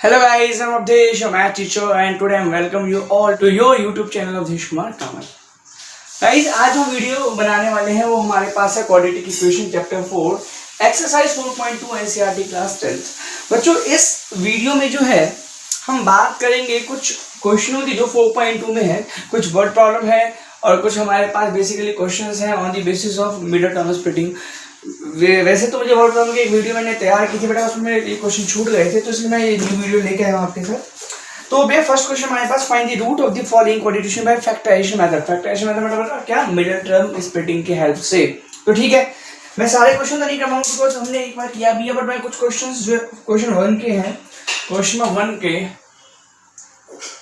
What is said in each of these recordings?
Hello guys, I'm Avdesh, I'm a teacher and today I welcome you all to your YouTube channel Avdesh Kumar Kamal. Guys आज हम video बनाने वाले हैं वो हमारे पास है quadratic equation chapter 4 exercise 4.2 NCERT class 10th। बच्चों इस वीडियो में जो है हम बात करेंगे कुछ क्वेश्चनों की जो 4.2 में है, कुछ वर्ड प्रॉब्लम है और कुछ हमारे पास बेसिकली क्वेश्चंस हैं on the basis of middle term splitting. वैसे तो मुझे वर्ड प्रॉब्लम की एक वीडियो मैंने तैयार की थी बेटा, उसमें मेरे ये क्वेश्चन छूट गए थे तो इसलिए मैं ये न्यू वीडियो लेके आया हूँ आपके साथ। तो भैया फर्स्ट क्वेश्चन हमारे पास find the root of the following quadratic equation by factorisation method. Factorisation method मतलब क्या, मिडिल टर्म स्प्लिटिंग की हेल्प से। तो ठीक है, मैं सारे क्वेश्चन तो नहीं करवाऊंगा बिकॉज हमने एक बार किया भी है, बट मैं कुछ क्वेश्चंस जो क्वेश्चन 1 के हैं, क्वेश्चन 1 के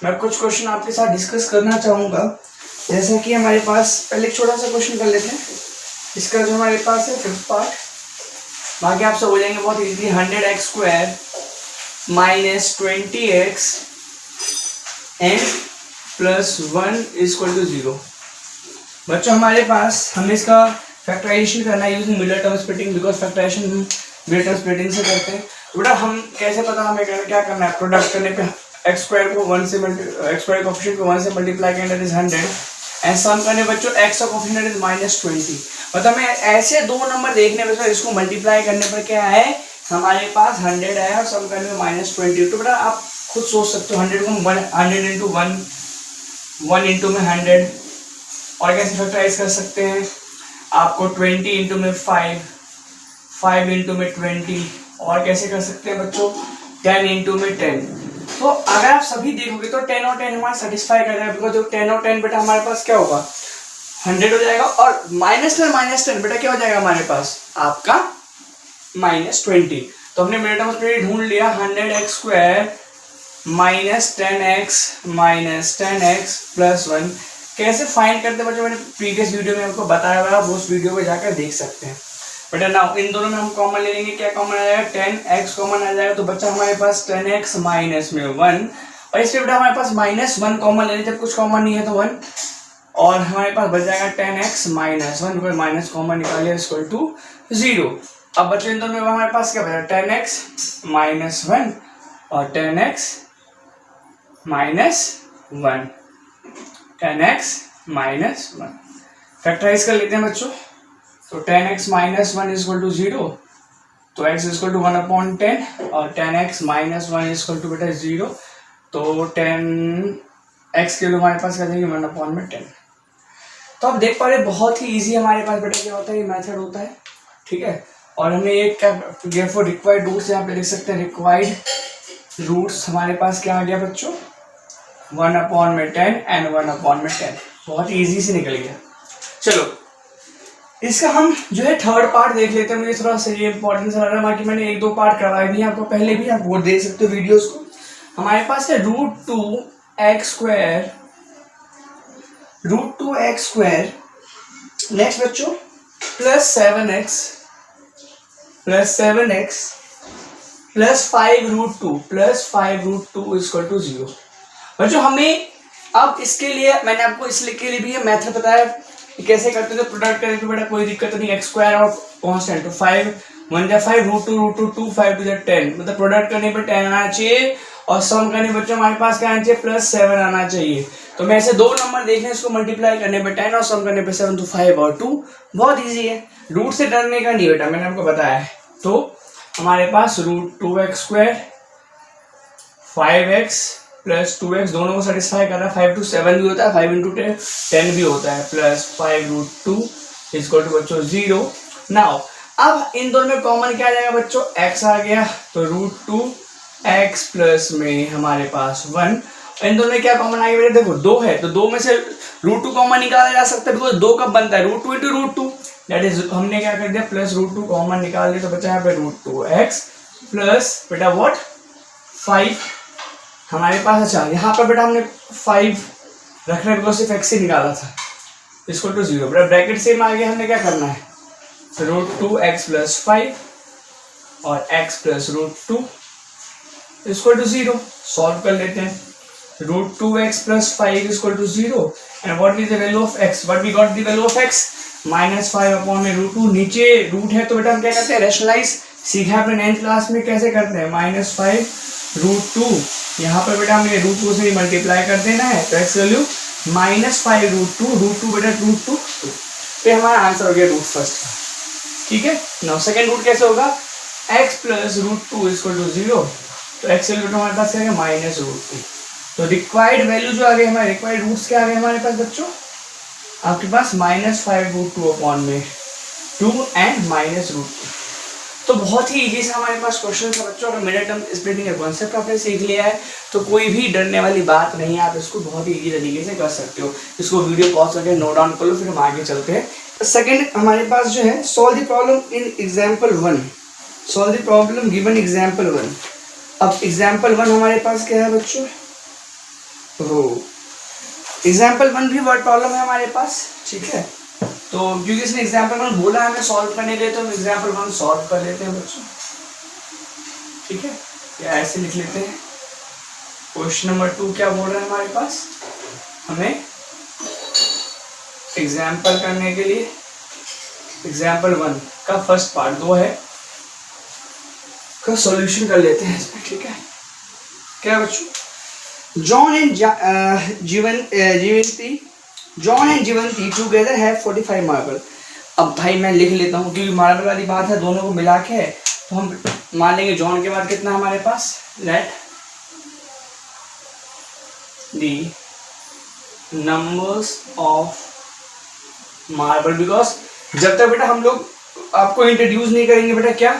मैं कुछ क्वेश्चन आपके साथ डिस्कस करना चाहूंगा। जैसे कि हमारे पास पहले एक छोटा सा क्वेश्चन कर लेते हैं, इसका जो हमारे पास है 5th पार्ट, बाकी आप सब हो जाएंगे बहुत easily. 100x² minus 20x and plus 1 equal to 0। बच्चों हमारे पास हमें इसका फैक्टराइजेशन करना है using middle term splitting, because factorisation middle term splitting से करते हैं। तो बेटा हम कैसे पता हमें क्या करना है, प्रोडक्ट करने पे x² को 1 से x² कोएफिशिएंट को 1 से मल्टीप्लाई करना इज 100 एंड सम करने बच्चों x का कोएफिशिएंट इज -20। मतलब मैं ऐसे दो नंबर देखने पे इसको मल्टीप्लाई करने पर क्या है, हमारे पास 100 है और सम करने में -20। तो बेटा आप खुद सोच सकते हो 100 को 100 इंटू 1 इंटू में 100 और कैसे फैक्टराइज कर सकते हैं, आपको 20 इंटू में 5 इंटू में 20 और कैसे कर सकते हैं बच्चों 10 इंटू में 10। तो अगर आप सभी देखोगे तो 10 और 10 हमारा सेटिस्फाई कर जाएगा, बिकॉज 10 और 10 बेटा हमारे पास क्या होगा 100 हो जाएगा और -10 बेटा क्या हो जाएगा हमारे पास आपका -20। तो हमने मिनट में ढूंढ लिया 100x² -10x प्लस 1। कैसे फाइंड करते बच्चों, मैंने प्रीवियस वीडियो में आपको बताया हुआ है, आप उस वीडियो में जाकर देख सकते हैं। बेटा नाउ इन दोनों में हम कॉमन ले लेंगे, क्या कॉमन आ जाएगा 10x कॉमन आ जाएगा, तो बच्चा हमारे पास 10x माइनस में 1 और इसमें बेटा हमारे पास -1 कॉमन ले लेते, जब कुछ कॉमन नहीं है तो 1 और हमारे पास बच जाएगा 10x minus 1, because minus common निकालिए इक्वल टू 0। अब बच्चों इन दोनों में हमारे पास क्या बचा 10x माइनस 1 और 10x minus 1, 10x minus 1 factorise कर लेते हैं बच्चों। तो 10x माइनस 1 इक्वल टू 0, तो x इक्वल टू 1/10 और 10x माइनस 1 इक्वल टू बेटा 0, तो 10x के लिए हमारे पास क्या देंगे 1/10। तो आप देख पा रहे बहुत ही इजी हमारे पास बेटा क्या होता है, ये मेथड होता है, ठीक है। और हमने एक क्या देयरफॉर रिक्वायर्ड रूट्स यहाँ पे लिख सकते हैं, रिक्वायर्ड रूट्स हमारे पास क्या आ गया बच्चों 1/10 एंड 1/10, बहुत इजी से निकल गया। चलो इसका हम जो है 3rd पार्ट देख लेते हैं, मुझे थोड़ा सा ये इंपॉर्टेंट सा लग रहा है, बाकी मैंने 1-2 पार्ट करवाए भी हैं आपको पहले भी, आप वो देख सकते हो वीडियोस को। हमारे पास है √2x², नेक्स्ट बच्चों plus 7x plus 5√2 equal to 0। बच्चों हमें अब इसके लिए मैंने आपको इसलिए के लिए भी ये मेथड बताया कैसे करते थे, प्रोडक्ट करने पे बेटा कोई दिक्कत नहीं, x² और कांस्टेंट, तो 5 1 जा 5 √2 5 2 जा 10, मतलब प्रोडक्ट करने पे 10 आना चाहिए और सम करने बच्चों हमारे पास क्या आना चाहिए +7 आना चाहिए। तो मैं ऐसे दो नंबर देखने इसको मल्टीप्लाई करने पे 10 और सम करने पे 7, तो 5 और 2, बहुत ईजी है, रूट से डरने का नहीं बेटा, मैंने आपको बताया है। तो हमारे पास √2x² 5x प्लस 2x दोनों को सेटिस्फाई कर रहा है, 5 to 7 भी होता है, 5 into 10 भी होता है, प्लस 5√2 इक्वल टू बच्चों 0। नाउ अब इन दोनों में कॉमन क्या आ जाएगा बच्चों, x आ गया, तो √2x प्लस में हमारे पास 1, इन दोनों में क्या कॉमन आ गया बेटा, देखो 2 है तो 2 में से √2 कॉमन निकाला जा सकता है, बिकॉज 2 कब बनता है √2 into √2, दैट इज हमने क्या कर दिया प्लस √2 कॉमन निकाल दिया, तो बचा यहाँ पे √2x प्लस बेटा व्हाट 5 हमारे पास। अच्छा यहाँ पर बेटा हमने 5 रखना बिकॉज सिर्फ x से निकाला था, इसको टू 0, बेटा ब्रैकेट सेम आ गया, हमने क्या करना है √2x प्लस 5 और x plus √2 equal to 0, solve कर लेते हैं। √2x plus 5 equal to 0 and what is the value of x, what we got the value of x -5/√2, नीचे रूट है तो बेटा हम क्या करते हैं रैशनलाइज, सीखा आपने 9th क्लास में कैसे करते हैं, -5 √2, यहाँ पर बेटा हमें √2 से मल्टीप्लाई कर देना है, तो एक्स वैल्यू -5 √2 बेटा √2, तो हमारा आंसर हो गया रूट फर्स्ट का। ठीक है, नाउ सेकंड रूट कैसे होगा, x प्लस √2 इक्वल टू 0, तो एक्स वैल्यू हमारे पास क्या है -√2। तो रिक्वायर्ड वैल्यू जो आ गई हमारे, रिक्वायर्ड रूट्स क्या आ गए हमारे पास बच्चों, आपके पास -5 √2/2 एंड -√2। तो बहुत ही इजी सा हमारे पास क्वेश्चन था बच्चों। अगर मिनट टर्म स्प्लिटिंग का कॉन्सेप्ट आपने सीख लिया है तो कोई भी डरने वाली बात नहीं है, आप इसको बहुत ही इजी तरीके से कर सकते हो। इसको वीडियो पॉज करके नोट डाउन कर लो, फिर हम आगे चलते हैं। सेकंड हमारे पास जो है, solve the problem in example 1, solve the problem given example 1। अब एग्जांपल 1 हमारे पास क्या है बच्चों, एग्जाम्पल 1 भी वर्ड प्रॉब्लम है हमारे पास। ठीक है, तो क्योंकि इसने एग्जाम्पल 1 बोला है हमें सॉल्व करने के लिए, तो हम एग्जाम्पल 1 सॉल्व कर लेते हैं बच्चों। ठीक है, या ऐसे लिख लेते हैं। क्वेश्चन नंबर 2 क्या बोल रहा है हमारे पास, हमें एग्जाम्पल करने के लिए एग्जाम्पल 1 का फर्स्ट पार्ट 2 है का सॉल्यूशन कर लेते हैं इसमें। ठीक है, क्या बच्चों, John and Jeevanti together have 45 marble. अब भाई मैं लिख लेता हूँ क्योंकि मार्बल वाली बात है, दोनों को मिला के है, तो हम मान लेंगे जॉन के बाद कितना हमारे पास, let the numbers of marble, because जब तक बेटा हम लोग आपको इंट्रोड्यूस नहीं करेंगे बेटा क्या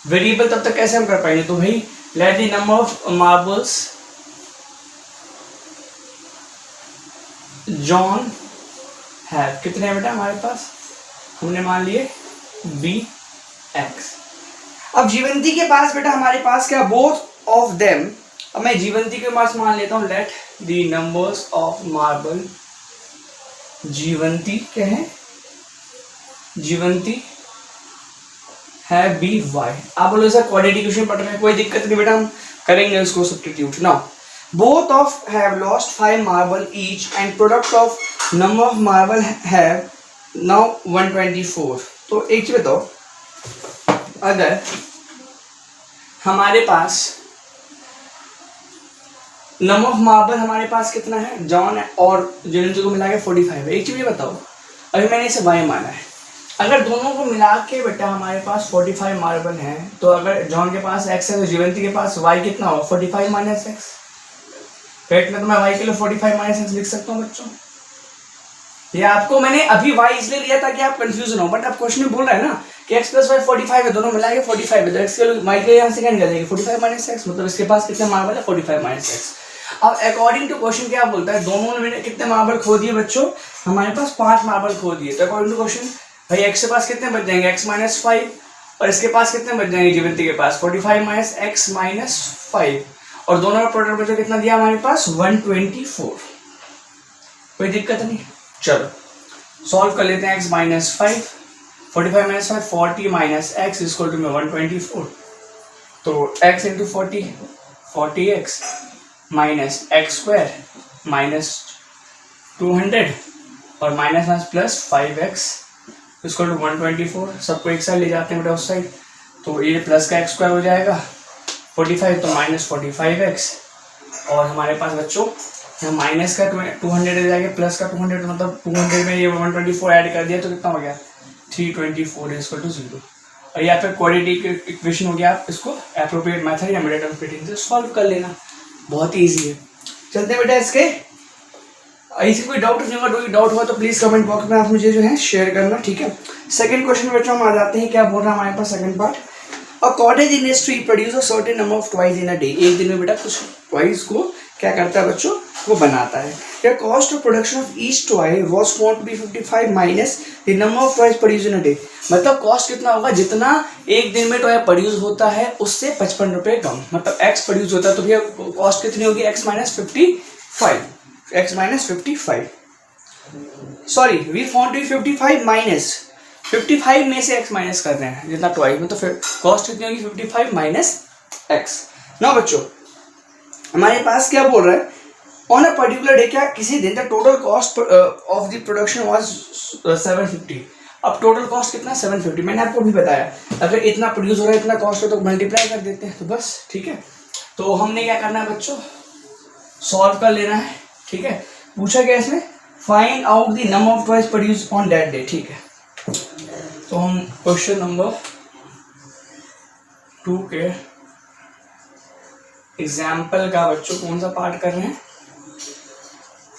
वेरिएबल, तब तक कैसे हम कर पाएंगे। तो भाई let the number of marbles John have, कितने हैं बेटा हमारे पास, हमने मान लिए bx। अब जीवंती के पास बेटा हमारे पास क्या, both of them। अब मैं जीवंती के पास मान लेता हूं let the numbers of marble, जीवंती क्या है, जीवंती है by। आप बोलो सर क्वाड्रेटिक इक्वेशन पढ़ रहे हैं, कोई दिक्कत नहीं बेटा, हम करेंगे उसको substitute. Now both of have lost 5 marble each and product of number of marble have now 124। तो एक चीज बताओ, अगर हमारे पास नंबर ऑफ मार्बल हमारे पास कितना है, जॉन और जीवंती को मिला के 45 है, एक चीज बताओ, अभी मैंने इसे y माना है, अगर दोनों को मिला के बेटा हमारे पास 45 मार्बल हैं, तो अगर जॉन के पास x है तो जीवंती के पास y कितना होगा, 45 माइनस x। पेट में तो मैं y के लिए 45 माइनस x लिख सकता हूँ बच्चों। ये आपको मैंने अभी y इसलिए लिया ताकि आप कंफ्यूजन हो, बट आप क्वेश्चन में बोल रहे हैं ना कि x प्लस y 45 है, दोनों मिला के 45 है, तो x के लिए y के यहाँ से क्या निकल जाएगी 45 माइनस x, मतलब इसके पास कितने मार्बल है 45 माइनस x। अब अकॉर्डिंग टू क्वेश्चन क्या बोलता है, दोनों ने कितने मार्बल खो दिए बच्चों, हमारे पास 5 मार्बल खो दिए, तो अकॉर्डिंग टू क्वेश्चन भाई x के पास कितने बच जाएंगे x माइनस 5, और इसके पास कितने बच जाएंगे जीवंती के पास 45 माइनस x माइनस 5, और दोनों का प्रोडक्ट बचा कितना दिया हमारे पास 124। कोई दिक्कत नहीं, चलो सॉल्व कर लेते हैं। x minus 5, 45 minus 5 40 minus x equal to में 124, तो x into 40 40x minus x square minus 200 और माइनस माइनस प्लस 5x इसको 124, सबको एक साइड ले जाते हैं बेटा उस साइड, तो ये प्लस का x स्क्वायर हो जाएगा 45, तो माइनस 45x, और हमारे पास बच्चों यहाँ माइनस का 200 ले जाएगा, प्लस का 200, मतलब 200 में ये 124 ऐड कर दिया तो कितना हो गया 324 इक्वल टू 0। और यहाँ पे क्वाड्रेटिक इक्वेशन हो गया, आप इसको एप्रोप्रिएट मेथड या मिड टर्म स्प्लिटिंग से सॉल्व कर लेना, बहुत ही ईजी है। चलते हैं बेटा इसके, ऐसे कोई डाउट नहीं होगा, कोई डाउट हुआ तो प्लीज कमेंट बॉक्स में आप मुझे जो है शेयर करना। ठीक है, सेकंड क्वेश्चन बच्चों हम आ जाते हैं, क्या बोल रहा है हमारे पास second part, a cottage industry produce a certain number of toys in a day, एक दिन में बेटा कुछ ट्वाइस को क्या करता है बच्चों, वो बनाता है। The cost of production of each toy was found to be 55 minus the number of toys produce in a day, मतलब कॉस्ट कितना होगा, जितना एक दिन में टॉय प्रोड्यूस होता है उससे 55 रुपये कम, मतलब x प्रोड्यूस होता है तो भैया कॉस्ट कितनी होगी x minus 55, x minus 55, sorry we found to 55 minus 55 में से x माइनस कर रहे हैं जितना ट्वाइस में, तो फिर कॉस्ट कितनी होगी 55 माइनस x। ना बच्चों हमारे पास क्या बोल रहा है, ऑन अ पर्टिकुलर डे, क्या किसी दिन the total cost of the production was 750, अब टोटल कॉस्ट कितना 750, मैंने आपको भी बताया अगर इतना प्रोड्यूस हो रहा है इतना कॉस्ट हो तो मल्टीप्लाई कर देते हैं, तो बस ठीक है। तो हमने क्या करना है बच्चों, सॉल्व कर लेना है, ठीक है। पूछा गया इसमें find out the number of toys produce on that day, ठीक है। तो हम क्वेश्चन नंबर 2 के एग्जाम्पल का बच्चों कौन सा पार्ट कर रहे हैं,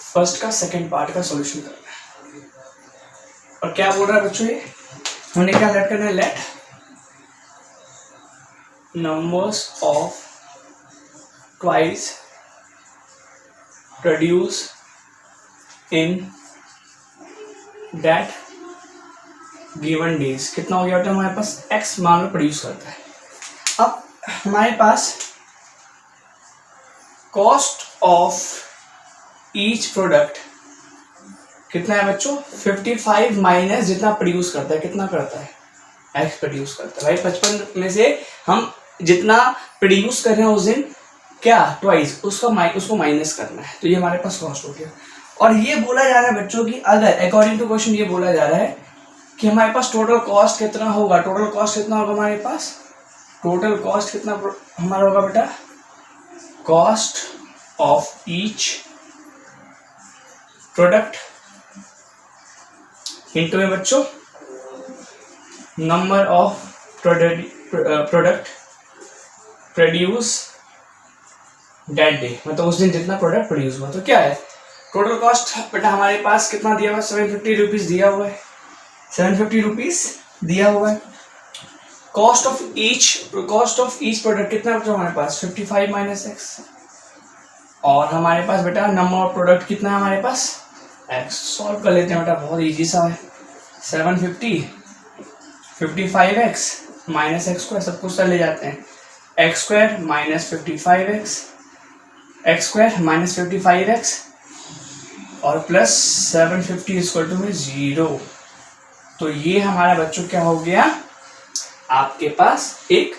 फर्स्ट का सेकंड पार्ट का सॉल्यूशन कर रहे हैं। और क्या बोल रहा है बच्चों, ये हमने क्या लेट करना है, late numbers of twice produce in that given days, कितना हो गया, तो हमारे पास x मान लो प्रोड्यूस करता है। अब हमारे पास कॉस्ट ऑफ ईच प्रोडक्ट कितना है बच्चों, 55 माइनस जितना प्रोड्यूस करता है, कितना करता है, x प्रोड्यूस करता है। भाई 55 में से हम जितना प्रोड्यूस कर रहे हैं उस दिन क्या ट्वाइस, उसको माइनस करना है, तो ये हमारे पास कॉस्ट हो गया। और ये बोला जा रहा है बच्चों कि अगर अकॉर्डिंग टू क्वेश्चन ये बोला जा रहा है कि हमारे पास टोटल कॉस्ट कितना होगा, टोटल कॉस्ट कितना होगा हमारे पास, टोटल कॉस्ट कितना हमारा होगा बेटा, cost of each product into में बच्चों number of product produce that day, मतलब उस दिन जितना प्रोडक्ट प्रोड्यूस हुआ। तो क्या है टोटल कॉस्ट बेटा, हमारे पास कितना दिया हुआ है, 750 रुपीज दिया हुआ है, 750 रुपीज दिया हुआ है। कॉस्ट ऑफ ईच प्रोडक्ट कितना बचा हमारे पास, 55 माइनस एक्स। और हमारे पास बेटा नंबर ऑफ प्रोडक्ट कितना है हमारे पास, एक्स। सॉल्व कर लेते हैं बेटा, बहुत इजी सा है, 750 55x माइनस एक्स स्क्वायर, सब कुछ ले जाते हैं, x square minus 55x, x square minus 55x और प्लस 750 इक्वल टू में 0। तो ये हमारा बच्चों क्या हो गया, आपके पास एक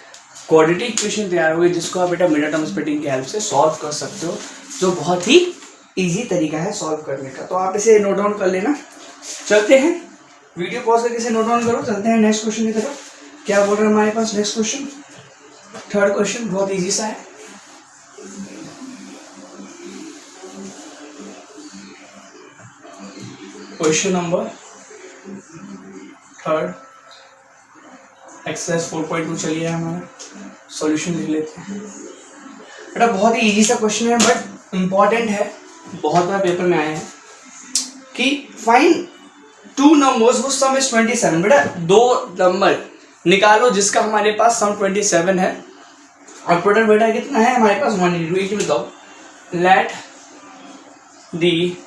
क्वाड्रेटिक इक्वेशन तैयार हो गई जिसको आप बेटा मिनट टर्म स्प्लिटिंग की हेल्प से सॉल्व कर सकते हो, जो बहुत ही इजी तरीका है सॉल्व करने का। तो आप इसे नोट डाउन कर लेना। चलते हैं, वीडियो पॉज करके इसे नोट डाउन करो, चलते हैं नेक्स्ट क्वेश्चन की तरफ। क्या बोल रहे हैं हमारे पास नेक्स्ट क्वेश्चन, थर्ड क्वेश्चन बहुत इजी सा है। क्वेश्चन नंबर थर्ड एक्सरसाइज 4.2 चलिए हमारा सॉल्यूशन लिख लेते हैं बेटा। बहुत ही इजी सा क्वेश्चन है बट इम्पॉर्टेंट है, बहुत बार पेपर में आए हैं कि फाइंड टू नंबर्स वो सम इज 27। बेटा दो नंबर निकालो जिसका हमारे पास सम 27 है और प्रोडक्ट बेटा कितना है हमारे पास 182। बताओ let the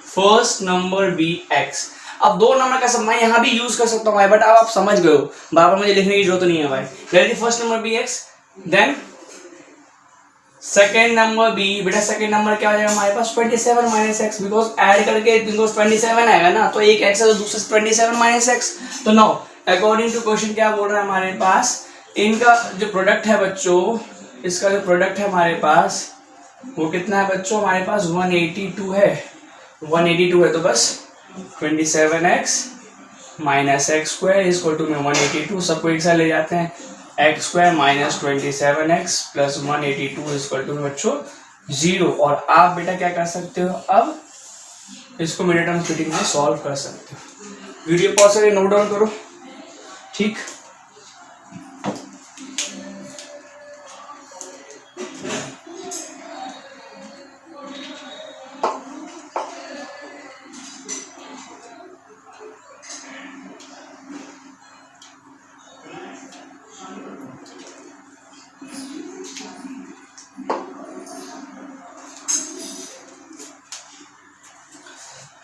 first number be x. अब दो नंबर का सब मैं यहाँ भी यूज कर सकता हूँ भाई, बट अब आप समझ गए हो, बाबा मुझे लिखने की जरूरत नहीं है भाई। Let the first number be x, then second number be. बेटा सेकेंड नंबर क्या हो जाएगा हमारे पास 27 माइनस एक्स, बिकॉज ऐड करके 27 आएगा ना, तो एक एक्स है तो दूसरा 27 माइनस एक्स। तो नाउ अकॉर्डिंग टू क्वेश्चन क्या बोल रहा है हमारे पास, इनका जो प्रोडक्ट है बच्चों, इसका जो प्रोडक्ट है हमारे पास वो कितना है बच्चों, हमारे पास 182 है, 182 है। तो बस 27x minus x square is equal to में 182, सबको एक साथ ले जाते हैं, x square minus 27x plus 182 is equal to में बच्चों 0। और आप बेटा क्या कर सकते हो, अब इसको मिनट टर्म स्प्लिटिंग में सॉल्व कर सकते हो। वीडियो पॉज करके नोट डाउन करो, ठीक।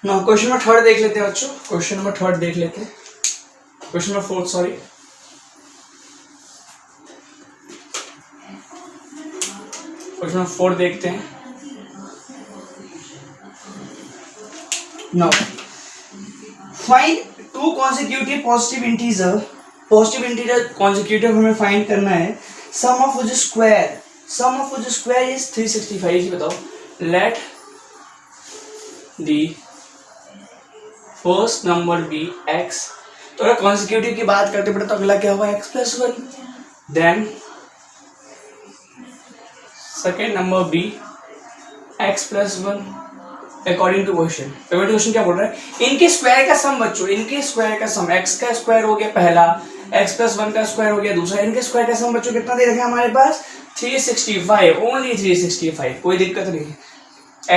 ना क्वेश्चन नंबर थर्ड देख लेते हैं बच्चों, क्वेश्चन नंबर थर्ड देख लेते हैं, question number fourth sorry. Question number 4 देखते हैं। Now find two consecutive positive integer, positive integer consecutive हमें फाइंड करना है, sum of which square, sum of which square is 365। ये बताओ let the first number be X तो अगर consecutive की बात करते बेटा तो अगला क्या होगा x+1, then second number be x+1 according to question. Question क्या बोल रहा है, इनके स्क्वायर का सम बच्चों, इनके स्क्वायर का सम, x का स्क्वायर हो गया पहला, x+1 का स्क्वायर हो गया दूसरा, इनके स्क्वायर का सम बच्चों कितना दे रखा है हमारे पास 365, ओनली 365, कोई दिक्कत नहीं है।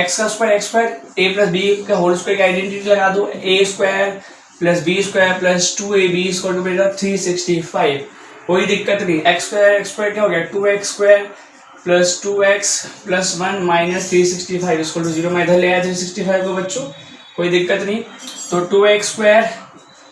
x का square x square, a plus b का होल स्क्वायर की आइडेंटिटी लगा दो, a square plus b square plus 2ab equal to बेटा 365, कोई दिक्कत नहीं। x स्क्वायर क्या हो गया 2x square plus 2x plus 1 minus 365 equal to 0। मैं इधर ले आया 365 को बच्चों, कोई दिक्कत नहीं। तो 2x square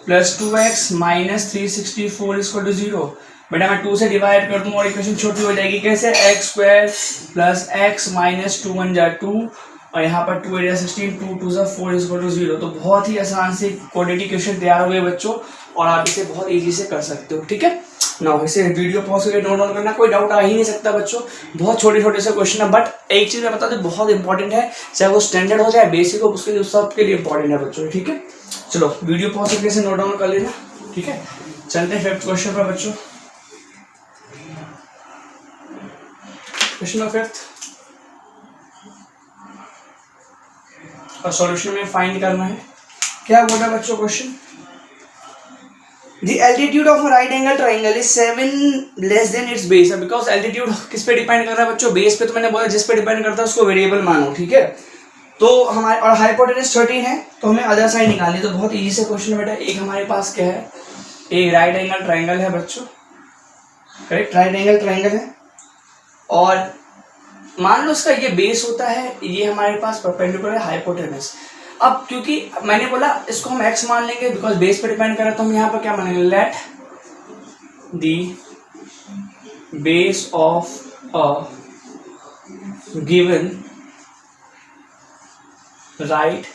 plus 2x minus 364 equal to 0। बेटा मैं 2 से डिवाइड कर दूं और इक्वेशन छोटी हो जाएगी, कैसे, x square plus x minus 2 1 जा 2 और यहाँ पर 2 8 16, 2 2 जा 4 इक्वल टू 0। तो बहुत ही आसान से क्वाड्रेटिक इक्वेशन तैयार हो गए बच्चों और आप इसे बहुत इजी से कर सकते हो, ठीक है ना। इसे वीडियो पॉज करके नोट डाउन करना, कोई डाउट आ ही नहीं सकता बच्चों, बहुत छोटे छोटे से क्वेश्चन है, बट एक चीज मैं बता दूं बहुत इंपॉर्टेंट है, चाहे वो स्टैंडर्ड हो चाहे बेसिक हो, उसके लिए सबके लिए इंपॉर्टेंट है बच्चों, ठीक है। चलो वीडियो पॉज करके इसे नोट डाउन कर लेना, ठीक है। चलते हैं फिफ्थ क्वेश्चन पर बच्चों। क्वेश्चन नंबर 5 और सॉल्यूशन में फाइंड करना है, क्या बोल रहा है बच्चों question, The altitude of a right angle triangle is 7 less than its base। Because altitude किस पे डिपेंड कर रहा है बच्चों, बेस पे, तो मैंने बोला जिस पे डिपेंड करता है उसको वेरिएबल मानो, ठीक है। तो हमारे और हाइपोटेनस 13 है, तो हमें अदर साइड निकालनी, तो बहुत इजी से क्वेश्चन है बेटा। एक हमारे पास क्या है, एक राइट एंगल ट्राइंगल है बच्चों, करेक्ट, राइट एंगल ट्राइंगल है और मान लो इसका ये बेस होता है, ये हमारे पास परपेंडिकुलर है हाइपोटेनस। अब क्योंकि मैंने बोला इसको हम x मान लेंगे बिकॉज बेस पे डिपेंड कर रहा है, तो हम यहाँ पर क्या मानेंगे, let the base of a given right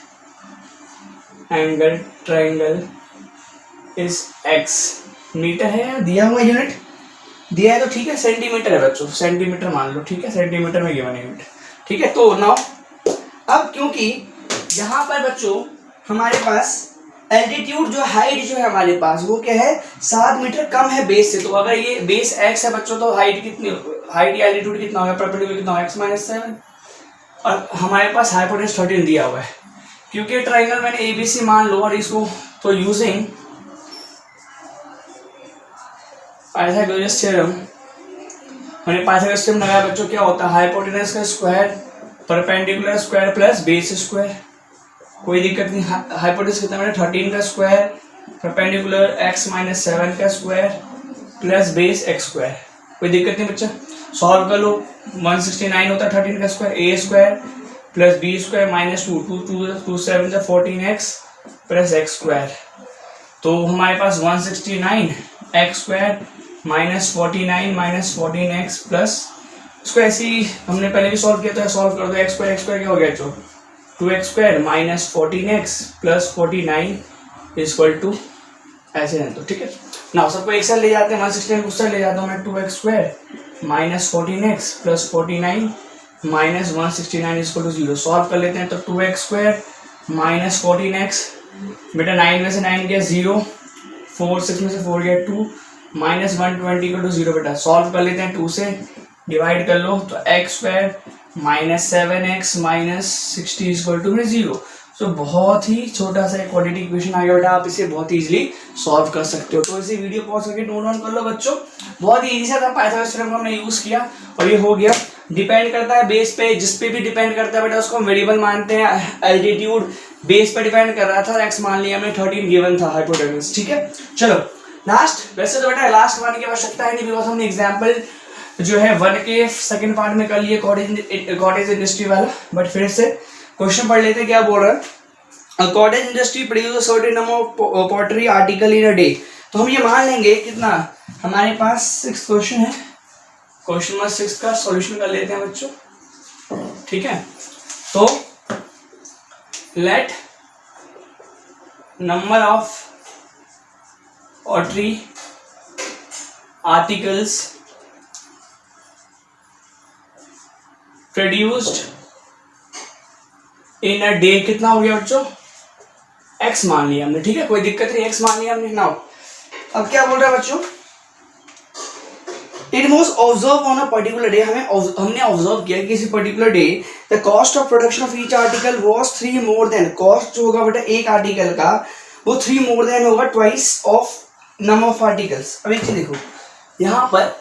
angle triangle is x। Metre है या दिया हुआ यूनिट, दिया है तो ठीक है, सेंटीमीटर है बच्चों, सेंटीमीटर मान लो, ठीक है, सेंटीमीटर में गिवन यूनिट, ठीक है। तो नाउ अब क्योंकि यहाँ पर बच्चों हमारे पास एल्टीट्यूड जो हाइट जो है हमारे पास वो क्या है 7 मीटर कम है बेस से, तो अगर ये बेस x है बच्चों तो हाइट कितनी, हाइट या एल्टीट्यूड कितना होगा, परपेंडिकुलर कितना होगा x-7 और हमारे पास हाइपोटेनस 13 दिया हुआ है। क्योंकि ट्राइंगल मैंने ABC मान लो और इसको, तो यूजिंग पाइथागोरस थ्योरम, मैंने पाइथागोरस थ्योरम लगाया बच्चों, क्या होता है हाइपोटेनस का square perpendicular square plus base square, कोई दिक्कत नहीं। हाइपोटेनस कितना मैंने 13 का स्क्वायर परपेंडिकुलर x-7 का square plus base x square, कोई दिक्कत नहीं बच्चा, सॉल्व कर लो। 169 होता है 13 का square, a square plus b square minus 2 2 7 14x plus x square, तो हमारे पास 169 x square minus 49 minus 14x plus, इसको ऐसे ही हमने पहले भी सॉल्व किया था, सॉल्व कर दो, x स्क्वायर क्या हो गया जो 2x square minus 14x plus 49 equal to ऐसे है, तो ठीक है ना। सबको एक साइड ले जाते हैं, 169 उस साइड ले जाता हूँ मैं, 2x square minus 14x plus 49 minus 169 equal to 0, solve कर लेते हैं। तो 2x स्क्वायर माइनस 14x, बेटा 9 में से 9 गया 0, 4 6 में से 4 गया 2 माइनस 120 इक्वल टू 0, बेटा सॉल्व कर लेते हैं, 2 से डिवाइड कर लो, तो x square minus 7x minus 60 equal to 0। तो बहुत ही छोटा सा क्वाड्रेटिक इक्वेशन आ गया बेटा, आप इसे बहुत इजीली सॉल्व कर सकते हो। तो इसे वीडियो पॉज करके नोट डाउन कर लो बच्चों, बहुत ही इजी सा था, पाइथागोरस थ्योरम को हमने यूज किया और ये हो गया। डिपेंड करता है बेस पे, जिस पे भी डिपेंड करता है बेटा उसको हम वेरिएबल मानते हैं। एल्टीट्यूड बेस पे डिपेंड कर रहा था, x मान लिया हमने, 13 गिवन था हाइपोटेनस, ठीक है। चलो लास्ट, वैसे तो बेटा लास्ट वन की आवश्यकता है नहीं बिकॉज हमने एग्जाम्पल जो है 1 के सेकंड पार्ट में कर लिए कॉटेज इंडस्ट्री वाला, बट फिर से क्वेश्चन पढ़ लेते हैं क्या बोल रहा है। Cottage industry produce certain number of pottery article in a day, तो हम ये मान लेंगे कितना, हमारे पास 6 क्वेश्चन है, क्वेश्चन नंबर 6 का सॉल्यूशन कर लेते हैं बच्चों, ठीक है। तो let number of pottery articles produced in a day कितना हो गया बच्चों, x मान लिया हमने, ठीक है, कोई दिक्कत नहीं, x मान लिया हमने। नाउ अब क्या बोल रहा है बच्चों, it was observe on a particular day, हमने ऑब्जर्व किया कि किसी particular day the cost of production of each article was 3 more than, cost जो होगा बेटा एक आर्टिकल का वो 3 मोर देन होगा twice of number of articles. अब एक चीज देखो, यहां पर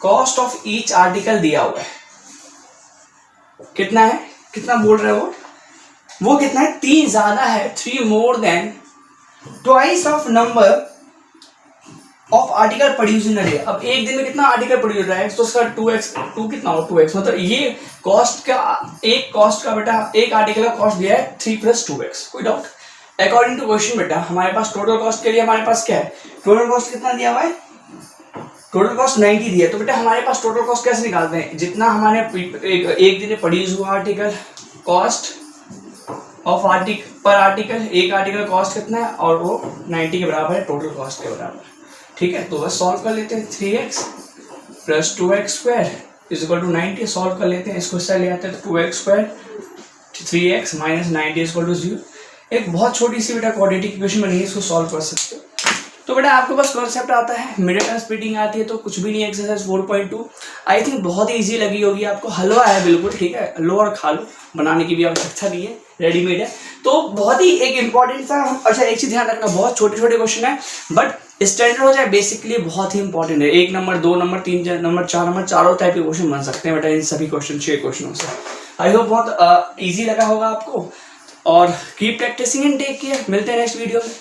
कॉस्ट ऑफ ईच आर्टिकल दिया हुआ है, कितना है, कितना बोल रहे हो वो कितना है, 3 ज्यादा है, 3 more than twice of number of article produce in a day. अब एक दिन में कितना आर्टिकल प्रोड्यूस रहा है तो उसका 2 कितना हो, 2x, मतलब ये कॉस्ट का, एक कॉस्ट का बेटा एक आर्टिकल का कॉस्ट दिया है 3 + 2x, कोई डाउट। अकॉर्डिंग टू क्वेश्चन बेटा हमारे पास टोटल कॉस्ट के लिए हमारे पास क्या है, टोटल कॉस्ट कितना दिया हुआ है, टोटल कॉस्ट 90 दिया है, तो बेटा हमारे पास टोटल कॉस्ट कैसे निकालते हैं, जितना हमारे एक दिन में प्रोड्यूस हुआ आर्टिकल, कॉस्ट ऑफ आर्टिकल पर आर्टिकल, एक आर्टिकल कॉस्ट कितना है और वो 90 के बराबर है, टोटल कॉस्ट के बराबर, ठीक है। तो बस सॉल्व कर लेते हैं, 3x + 2x² = 90, सॉल्व कर लेते हैं, इसको इससे ले आते हैं, 2x² 3x - 90 = 0। एक बहुत छोटी सी बेटा क्वाड्रेटिक इक्वेशन बनी है, इसको सॉल्व कर सकते हो। तो बेटा आपके पास कॉन्सेप्ट आता है, मिडिल टर्म स्प्लिटिंग आती है, तो कुछ भी नहीं, एक्सरसाइज 4.2 आई थिंक बहुत ही ईजी लगी होगी आपको, हलवा है बिल्कुल, ठीक है, लो और खा लो, बनाने की भी आवश्यकता नहीं है, रेडीमेड है। तो बहुत ही एक इंपॉर्टेंट सा, अच्छा एक चीज ध्यान रखना, बहुत छोटे छोटे क्वेश्चन है बट स्टैंडर्ड हो जाए बेसिकली बहुत ही इंपॉर्टेंट है, 1 नंबर 2 नंबर 3 नंबर 4 नंबर चारों टाइप के क्वेश्चन बन सकते हैं बेटा इन सभी क्वेश्चन 6 क्वेश्चनों से। आई होप बहुत ईजी लगा होगा आपको, और keep practising and take care, मिलते हैं नेक्स्ट वीडियो में।